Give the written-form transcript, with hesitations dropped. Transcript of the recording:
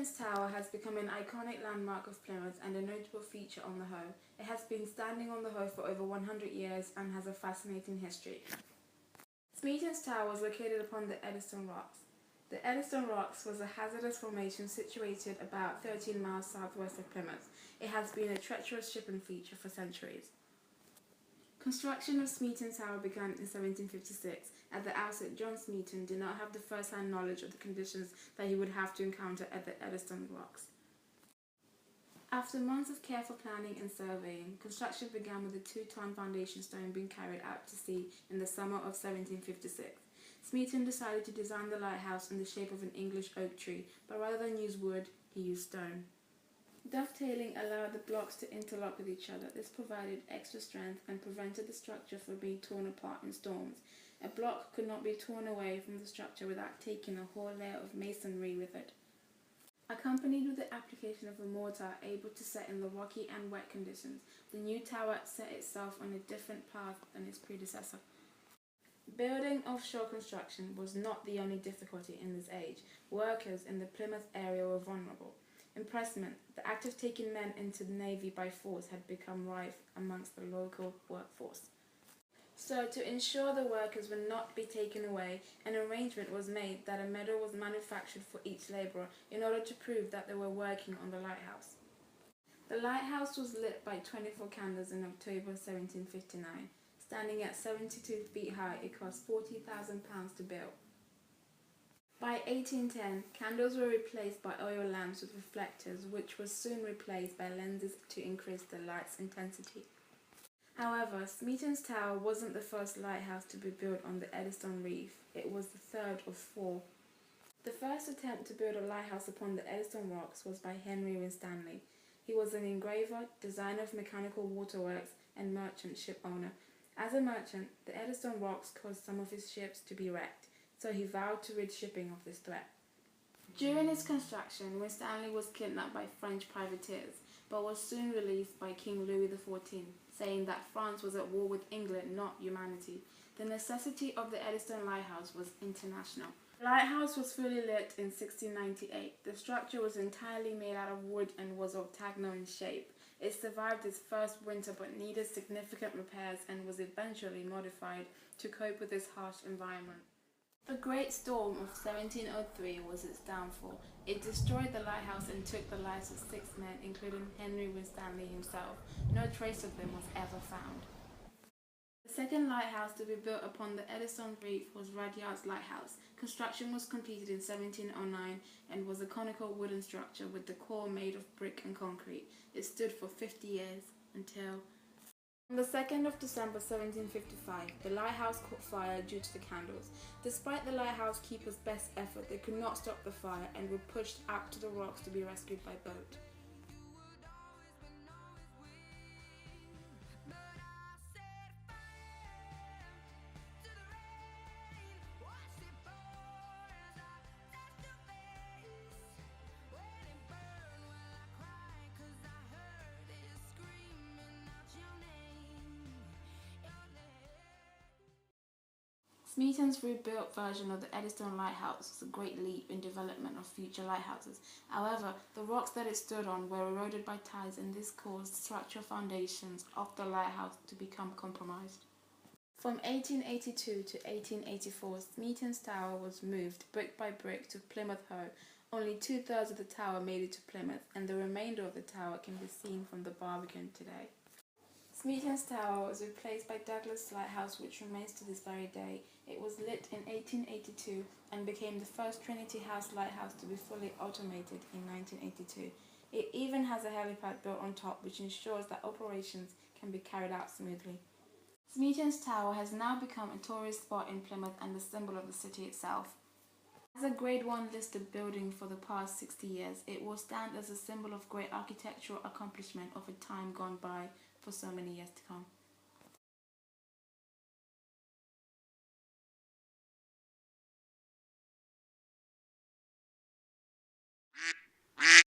Smeatons Tower has become an iconic landmark of Plymouth and a notable feature on the Hoe. It has been standing on the Hoe for over 100 years and has a fascinating history. Smeatons Tower was located upon the Eddystone Rocks. The Eddystone Rocks was a hazardous formation situated about 13 miles southwest of Plymouth. It has been a treacherous shipping feature for centuries. Construction of Smeatons Tower began in 1756. At the outset, John Smeaton did not have the first-hand knowledge of the conditions that he would have to encounter at the Eddystone Rocks. After months of careful planning and surveying, construction began with a 2-ton foundation stone being carried out to sea in the summer of 1756. Smeaton decided to design the lighthouse in the shape of an English oak tree, but rather than use wood, he used stone. Dovetailing allowed the blocks to interlock with each other. This provided extra strength and prevented the structure from being torn apart in storms. A block could not be torn away from the structure without taking a whole layer of masonry with it. Accompanied with the application of a mortar able to set in the rocky and wet conditions, the new tower set itself on a different path than its predecessor. Building offshore construction was not the only difficulty in this age. Workers in the Plymouth area were vulnerable. Impressment, the act of taking men into the Navy by force, had become rife amongst the local workforce. So, to ensure the workers would not be taken away, an arrangement was made that a medal was manufactured for each labourer in order to prove that they were working on the lighthouse. The lighthouse was lit by 24 candles in October 1759. Standing at 72 feet high, it cost £40,000 to build. By 1810, candles were replaced by oil lamps with reflectors, which were soon replaced by lenses to increase the light's intensity. However, Smeatons Tower wasn't the first lighthouse to be built on the Eddystone Reef. It was the third of 4. The first attempt to build a lighthouse upon the Eddystone Rocks was by Henry Winstanley. He was an engraver, designer of mechanical waterworks, and merchant ship owner. As a merchant, the Eddystone Rocks caused some of his ships to be wrecked, so he vowed to rid shipping of this threat. During its construction, Winstanley was kidnapped by French privateers, but was soon released by King Louis XIV, saying that France was at war with England, not humanity. The necessity of the Eddystone Lighthouse was international. The lighthouse was fully lit in 1698. The structure was entirely made out of wood and was octagonal in shape. It survived its first winter but needed significant repairs and was eventually modified to cope with its harsh environment. The Great Storm of 1703 was its downfall. It destroyed the lighthouse and took the lives of 6 men, including Henry Winstanley himself. No trace of them was ever found. The second lighthouse to be built upon the Eddystone Reef was Rudyard's Lighthouse. Construction was completed in 1709 and was a conical wooden structure with the core made of brick and concrete. It stood for 50 years until on the 2nd of December 1755, the lighthouse caught fire due to the candles. Despite the lighthouse keeper's best effort, they could not stop the fire and were pushed out to the rocks to be rescued by boat. Smeaton's rebuilt version of the Eddystone Lighthouse was a great leap in development of future lighthouses. However, the rocks that it stood on were eroded by tides, and this caused structural foundations of the lighthouse to become compromised. From 1882 to 1884, Smeatons Tower was moved brick by brick to Plymouth Hoe. Only 2/3 of the tower made it to Plymouth, and the remainder of the tower can be seen from the Barbican today. Smeatons Tower was replaced by Douglas Lighthouse, which remains to this very day. It was lit in 1882 and became the first Trinity House lighthouse to be fully automated in 1982. It even has a helipad built on top, which ensures that operations can be carried out smoothly. Smeatons Tower has now become a tourist spot in Plymouth and the symbol of the city itself. As a Grade 1 listed building for the past 60 years, it will stand as a symbol of great architectural accomplishment of a time gone by for so many years to come.